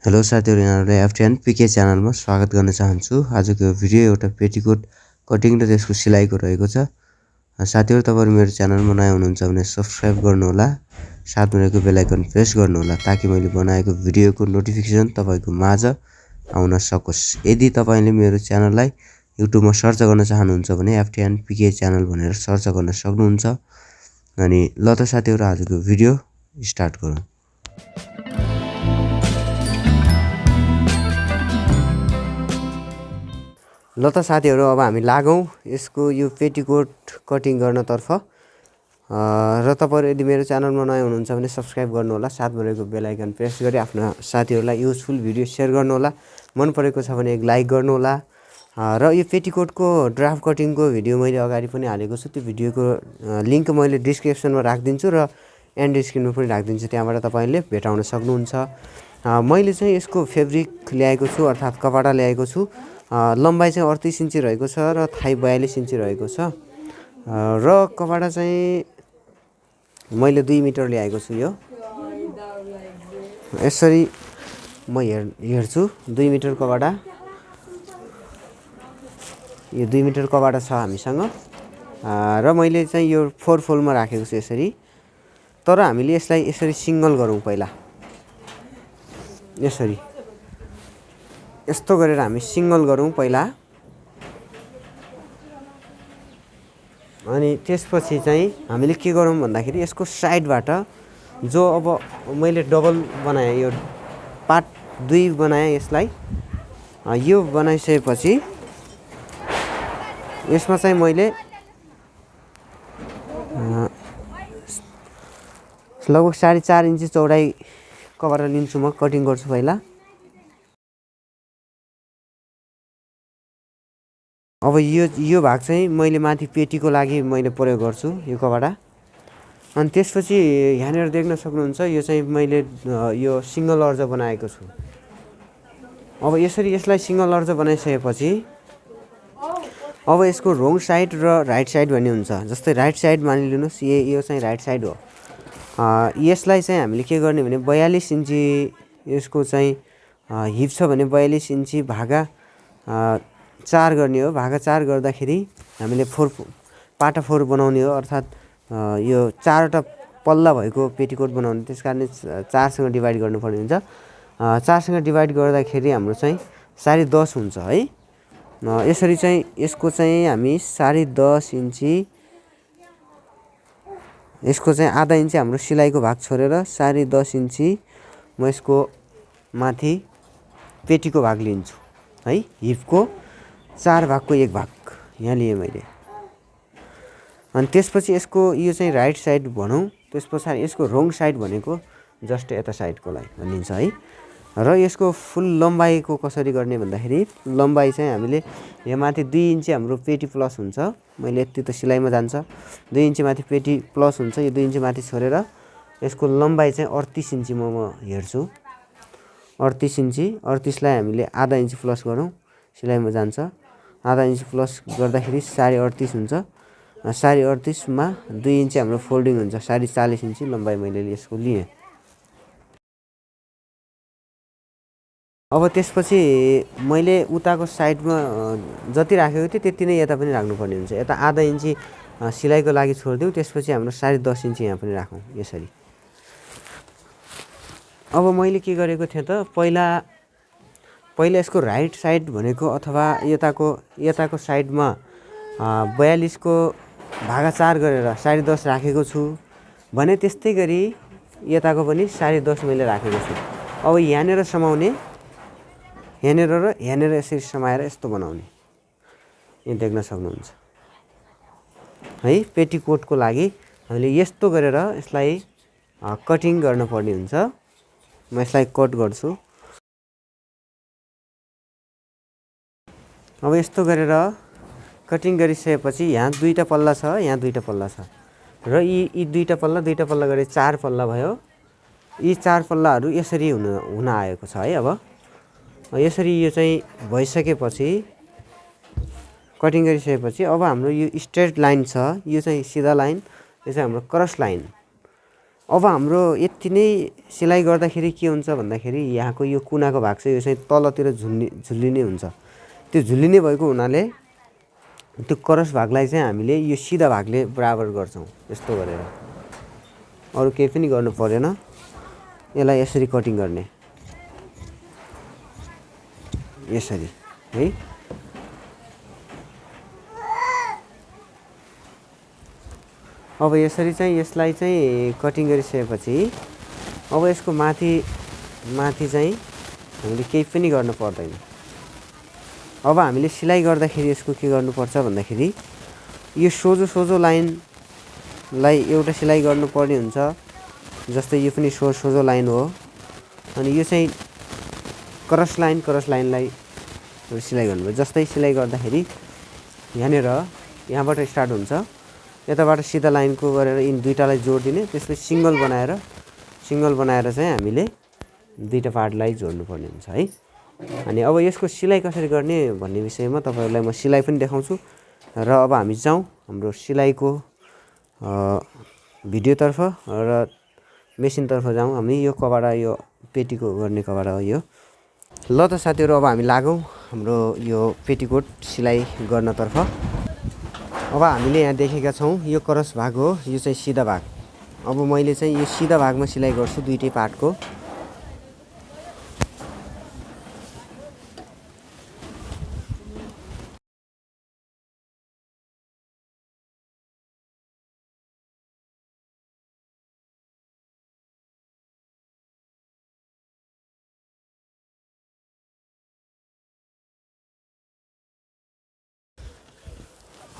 Hello साथीहरु, यहाँहरुलाई एफटीएन पीके च्यानलमा स्वागत गर्न चाहन्छु। आजको यो भिडियो एउटा पेटिकोट कटिङ र त्यसको सिलाइको रहेको छ। साथीहरु, तपाईहरु मेरो च्यानलमा नयाँ हुनुहुन्छ भने सब्स्क्राइब गर्नुहोला, साथमा रहेको बेल आइकन प्रेस गर्नुहोला ताकि मैले बनाएको भिडियोको नोटिफिकेसन तपाईको माझ आउन सकोस्। यदि तपाईले मेरो च्यानललाई युट्युबमा सर्च गर्न चाहनुहुन्छ भने एफटीएन पीके च्यानल भनेर सर्च गर्न सक्नुहुन्छ। अनि ल त साथीहरु, आजको भिडियो स्टार्ट गरौँ। ल त साथीहरु, अब हामी लागौं यसको यो पेटिकोट कटिङ गर्नतर्फ। र तपाईहरु यदि मेरो च्यानलमा नयाँ हुनुहुन्छ भने सब्स्क्राइब गर्नुहोला, साथमा रहेको बेल आइकन प्रेस गरी आफ्ना साथीहरुलाई युजफुल भिडियो शेयर गर्नुहोला। मन परेको छ भने एक लाइक गर्नुहोला। र यो पेटिकोटको ड्राफ्ट कटिङको भिडियो मैले अगाडि पनि हालेको छु। त्यो भिडियोको लिंक मैले डिस्क्रिप्सनमा राख्दिन्छु र एन्ड स्क्रिनमा पनि राख्दिन्छु, त्यहाँबाट तपाईले भेटाउन सक्नुहुन्छ। मैले चाहिँ यसको फेब्रिक ल्याएको छु, अर्थात कपडा ल्याएको छु। लम्बाइ चाहिँ 38 इन्ची रहेको छ र थाइ 42 इन्ची रहेको छ। र कपडा चाहिँ मैले 2 मिटर ल्याएको छु। यो यसरी म हेर्छु 2 मिटर कपडा। यो 2 मिटर कपडा छ हामीसँग। र मैले चाहिँ यो 4 फोल्डमा राखेको छु यसरी। तर हामीले यसलाई यसरी सिंगल गरौँ पहिला। यसरी यस्तो गरेर हामी सिंगल गरौँ पहिला। अनि त्यसपछि चाहिँ हामीले के गरौँ भन्दाखेरि यसको साइडबाट जो अब मैले डबल बनाएँ, यो पार्ट 2 बनाएँ यसलाई। यो बनाइसकेपछि यसमा चाहिँ मैले लगभग 4.5 इन्ची चौडाइ कपडा लिन्छु, म कटिङ गर्छु पहिला। अब यो भाग चाहिँ मैले माथि पेटीको लागि मैले प्रयोग गर्छु यो कपडा। अनि त्यसपछि यहाँनिर देख्न सक्नुहुन्छ यो चाहिँ मैले यो सिंगल अर्ज बनाएको छु। अब यसरी यसलाई सिंगल अर्ज बनाइसकेपछि अब यसको रोङ साइड र राइट साइड भन्ने हुन्छ। जस्तै राइट साइड मानिलिनुस्, यो चाहिँ राइट साइड हो। यसलाई चाहिँ हामीले के गर्ने भने 42 इन्ची यसको चाहिँ हिप छ भने 42 इन्ची भागा 4 गर्ने हो। भागा 4 गर्दाखेरि हामीले पाटा 4 बनाउने हो, अर्थात यो 4वटा पल्ला भएको पेटिकोट बनाउने। त्यसकारणले 4 सँग डिभाइड गर्नुपर्ने हुन्छ। 4 सँग डिभाइड गर्दाखेरि हाम्रो चाहिँ 10.5 हुन्छ है। यसरी चाहिँ यसको चाहिँ हामी 10.5 इन्ची, यसको चाहिँ आधा इन्ची हाम्रो सिलाइको भाग छोडेर 10.5 इन्ची म यसको माथि पेटीको भाग लिन्छु है। हिपको 4 भागको 1 भाग यहाँ लिए मैले। अनि त्यसपछि यसको यो चाहिँ राइट साइड भनौँ, त्यसपछि यसको रोङ साइड भनेको जस्ट यता साइडकोलाई भनिन्छ है। र यसको फुल लम्बाइको कसरी गर्ने भन्दाखेरि लम्बाइ चाहिँ हामीले यहाँ माथि 2 इन्ची हाम्रो पेटी प्लस हुन्छ। मैले यति त सिलाइमा जान्छ, 2 इन्ची माथि पेटी प्लस हुन्छ। यो 2 इन्ची माथि छोडेर यसको लम्बाइ चाहिँ 38 इन्ची म हेर्छु। 38 इन्ची, 38 लाई हामीले आधा इन्ची प्लस गरौँ, सिलाइमा जान्छ। आधा इन्ची प्लस गर्दाखेरि 38.5 हुन्छ। 38.5 मा 2 इन्ची हाम्रो फोल्डिङ हुन्छ, 40 इन्ची लम्बाइ मैले यसको लिएँ। अब त्यसपछि मैले उताको साइडमा जति राखेको थिएँ त्यति नै यता पनि राख्नुपर्ने हुन्छ। यता आधा इन्ची सिलाइको लागि छोडिदिउँ, त्यसपछि हाम्रो 10.5 इन्ची यहाँ पनि राखौँ यसरी। अब मैले के गरेको थिएँ त, पहिला यसको राइट साइड भनेको अथवा यताको साइडमा 42 को भागा 4 गरेर 10.5 राखेको छु भने त्यस्तै गरी यताको पनि 10.5 मैले राखेको छु। अब यहाँनिर समाउने, यहाँनिर र यहाँनिर यसरी समाएर यस्तो बनाउने, यो देख्न सक्नुहुन्छ है। पेटिकोटको लागि हामीले यस्तो गरेर यसलाई कटिङ गर्नुपर्ने हुन्छ। म यसलाई कट गर्छु। अब यस्तो गरेर कटिङ गरिसकेपछि यहाँ 2टा पल्ला छ, यहाँ 2टा पल्ला छ र यी 2टा पल्ला गरी 4 पल्ला भयो। यी 4 पल्लाहरू यसरी हुन आएको छ है। अब यसरी यो चाहिँ भइसकेपछि, कटिङ गरिसकेपछि अब हाम्रो यो स्ट्रेट लाइन छ, यो चाहिँ सिधा लाइन, यो चाहिँ हाम्रो क्रस लाइन। अब हाम्रो यति नै सिलाइ गर्दाखेरि के हुन्छ भन्दाखेरि यहाँको यो कुनाको भाग चाहिँ यो चाहिँ तलतिर झुल्लिने हुन्छ। त्यो झुल्लिने भएको हुनाले त्यो क्रस भागलाई चाहिँ हामीले यो सिधा भागले बराबर गर्छौँ यस्तो गरेर। अरू केही पनि गर्नु परेन। यसलाई यसरी कटिङ गर्ने, यसरी है। अब यसरी चाहिँ यसलाई चाहिँ कटिङ गरिसकेपछि अब यसको माथि चाहिँ हामीले केही पनि गर्नु पर्दैन। अब हामीले सिलाइ गर्दाखेरि यसको के गर्नुपर्छ भन्दाखेरि यो सोझो लाइनलाई एउटा सिलाइ गर्नुपर्ने हुन्छ। जस्तै यो पनि सोझो लाइन हो, अनि यो चाहिँ क्रस लाइनलाई सिलाइ गर्नुपर्छ। जस्तै सिलाइ गर्दाखेरि यहाँबाट स्टार्ट हुन्छ, यताबाट सिधा लाइनको गरेर यिन दुईटालाई जोडिदिने, त्यसपछि सिङ्गल बनाएर चाहिँ हामीले दुईटा पार्टलाई जोड्नुपर्ने हुन्छ है। अनि अब यसको सिलाइ कसरी गर्ने भन्ने विषयमा तपाईँहरूलाई म सिलाइ पनि देखाउँछु। र अब हामी जाउँ हाम्रो सिलाइको भिडियोतर्फ र मेसिनतर्फ जाउँ। हामी यो कपडा, यो पेटीको गर्ने कपडा हो यो। ल त साथीहरू, अब हामी लागौँ हाम्रो यो पेटीकोट सिलाइ गर्नतर्फ। अब हामीले यहाँ देखेका छौँ यो क्रस भाग हो, यो चाहिँ सिधा भाग। अब मैले चाहिँ यो सिधा भागमा सिलाइ गर्छु दुईटै पार्टको।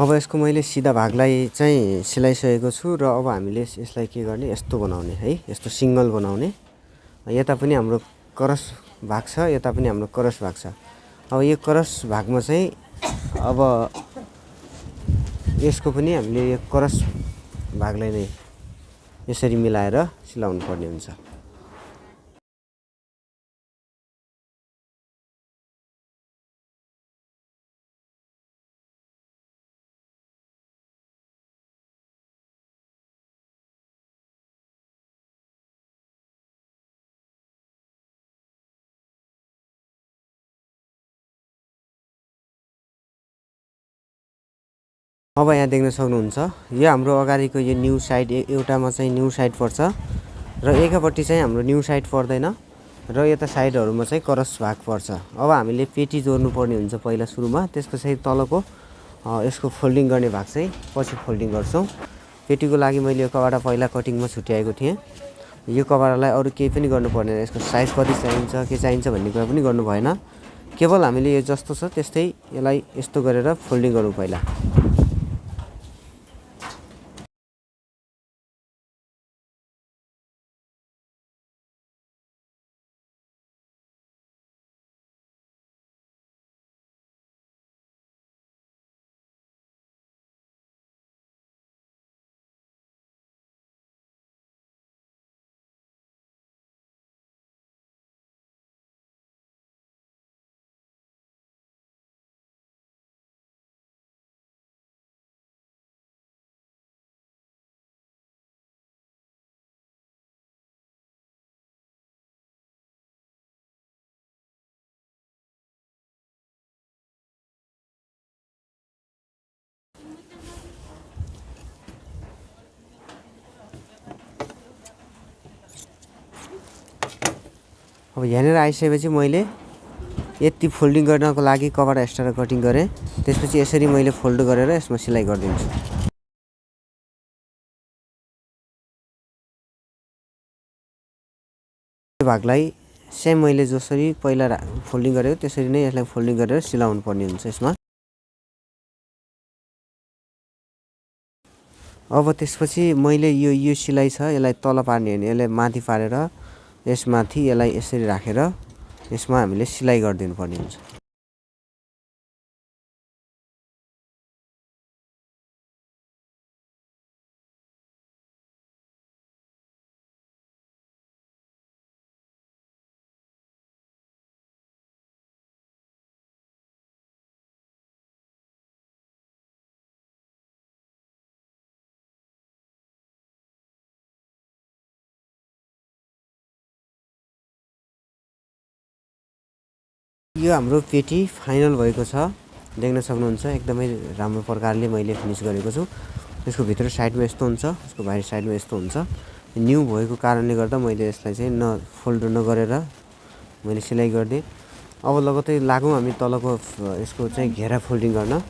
अब यसको मैले सिधा भागलाई चाहिँ सिलाइसकेको छु र अब हामीले यसलाई के गर्ने, यस्तो बनाउने है, यस्तो सिङ्गल बनाउने। यता पनि हाम्रो क्रस भाग छ, यता पनि हाम्रो क्रस भाग छ। अब यो क्रस भागमा चाहिँ अब यसको पनि हामीले यो क्रस भागलाई नै यसरी मिलाएर सिलाउनु पर्ने हुन्छ। अब यहाँ देख्न सक्नुहुन्छ यो हाम्रो अगाडिको यो न्यू साइड, एउटामा चाहिँ न्यू साइड पर्छ र एकापट्टि चाहिँ हाम्रो न्यू साइड पर्दैन र यता साइडहरूमा चाहिँ क्रस भाग पर्छ। अब हामीले पेटी जोड्नु पर्ने हुन्छ पहिला सुरुमा, त्यसपछि तलको यसको फोल्डिङ गर्ने भाग चाहिँ पछि फोल्डिङ गर्छौँ। पेटीको लागि मैले यो कपडा पहिला कटिङमा छुट्याएको थिएँ। यो कपडालाई अरू केही पनि गर्नु पर्दैन, यसको साइज कति चाहिन्छ के चाहिन्छ भन्ने कुरा पनि गर्नु भएन। केवल हामीले यो जस्तो छ त्यस्तै यसलाई यस्तो गरेर फोल्डिङ गरौँ पहिला। अब यहाँनिर आइसकेपछि मैले यति फोल्डिङ गर्नको लागि कपडा एक्स्ट्रा कटिङ गरेँ। त्यसपछि यसरी मैले फोल्ड गरेर यसमा सिलाइ गरिदिन्छु। यो भागलाई सेम मैले जसरी पहिला फोल्डिङ गरेको त्यसरी नै यसलाई फोल्डिङ गरेर सिलाउनु पर्ने हुन्छ यसमा। अब त्यसपछि मैले यो सिलाइ छ यसलाई तल पार्ने होइन, यसलाई माथि पारेर यसमाथि यसलाई यसरी राखेर यसमा हामीले सिलाइ गरिदिनु पर्ने हुन्छ। यो हाम्रो पेटी फाइनल भएको छ, देख्न सक्नुहुन्छ। एकदमै राम्रो प्रकारले मैले फिनिस गरेको छु। यसको भित्र साइडमा यस्तो हुन्छ, यसको बाहिर साइडमा यस्तो हुन्छ। न्यू भएको कारणले गर्दा मैले यसलाई चाहिँ फोल्ड नगरेर मैले सिलाइ गरिदिएँ। अब लगतै लागौँ हामी तलको यसको चाहिँ घेरा फोल्डिङ गर्न।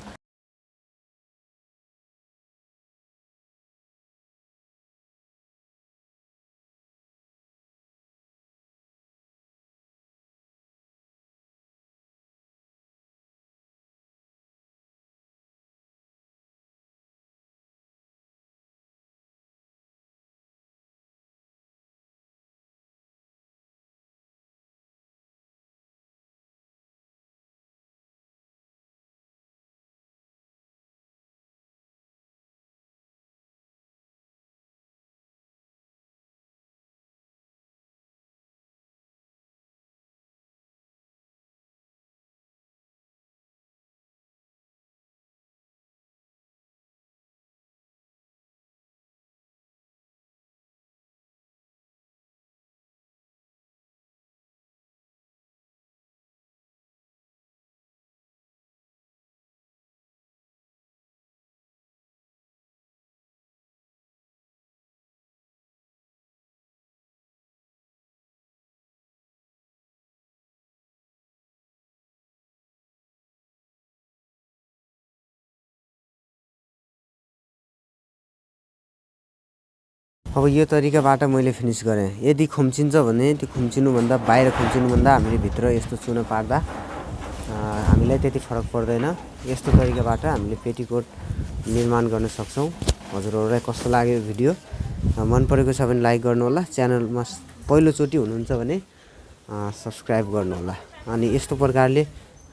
अब यो तरिकाबाट मैले फिनिस गरेँ। यदि खुम्चिन्छ भने त्यो खुम्चिनुभन्दा बाहिर खुम्चिनुभन्दा हामीले भित्र यस्तो चुन पार्दा हामीलाई त्यति फरक पर्दैन। यस्तो तरिकाबाट हामीले पेटिकोट निर्माण गर्न सक्छौँ। हजुरहरूलाई कस्तो लाग्यो भिडियो? मन परेको छ भने लाइक गर्नुहोला। च्यानलमा पहिलोचोटि हुनुहुन्छ भने सब्सक्राइब गर्नुहोला। अनि यस्तो प्रकारले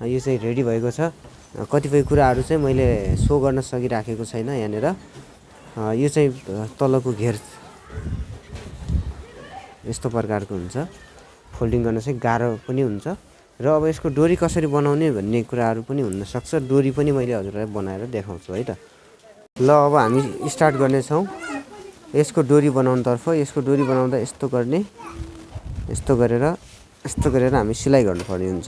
यो चाहिँ रेडी भएको छ। कतिपय कुराहरू चाहिँ मैले सो गर्न सकिराखेको छैन यहाँनिर। यो चाहिँ तलको घेर यस्तो प्रकारको हुन्छ। फोल्डिङ गर्न चाहिँ गाह्रो पनि हुन्छ। र अब यसको डोरी कसरी बनाउने भन्ने कुराहरू पनि हुनसक्छ। डोरी पनि मैले हजुरलाई बनाएर देखाउँछु है त। ल अब हामी स्टार्ट गर्नेछौँ यसको डोरी बनाउनुतर्फ। यसको डोरी बनाउँदा यस्तो गर्ने, यस्तो गरेर हामी सिलाइ गर्नुपर्ने हुन्छ।